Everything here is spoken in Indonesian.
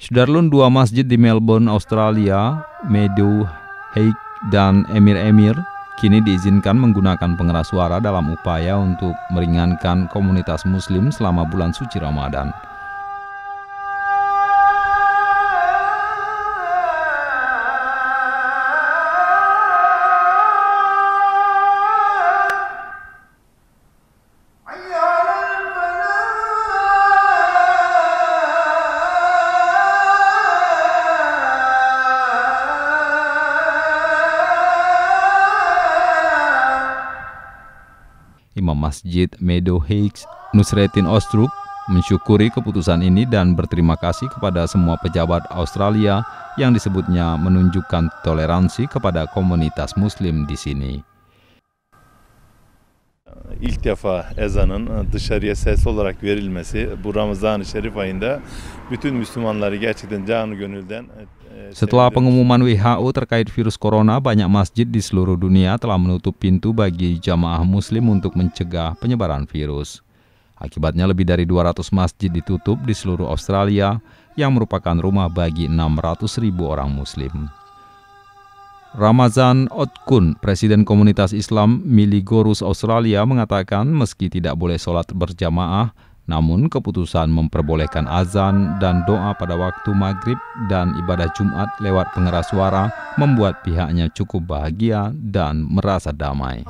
Sudarlun, dua masjid di Melbourne, Australia, Meadowhawk dan Emir kini diizinkan menggunakan pengeras suara dalam upaya untuk meringankan komunitas Muslim selama bulan suci Ramadan. Imam Masjid Meadowhawk, Nusreddin Ostruk, mensyukuri keputusan ini dan berterima kasih kepada semua pejabat Australia yang disebutnya menunjukkan toleransi kepada komunitas Muslim di sini. İlk defa ezanın dışarıya ses olarak verilmesi bu Ramazan-ı Şerif ayında bütün Müslümanları gerçekten canı gönülden. Setelah pengumuman WHO terkait virus corona, banyak masjid di seluruh dunia telah menutup pintu bagi jamaah Muslim untuk mencegah penyebaran virus. Akibatnya lebih dari 200 masjid ditutup di seluruh Australia yang merupakan rumah bagi 600.000 orang Muslim. Ramazan Otkun, Presiden Komunitas Islam Miligorus Australia, mengatakan meski tidak boleh sholat berjamaah, namun keputusan memperbolehkan azan dan doa pada waktu maghrib dan ibadah Jumat lewat pengeras suara membuat pihaknya cukup bahagia dan merasa damai.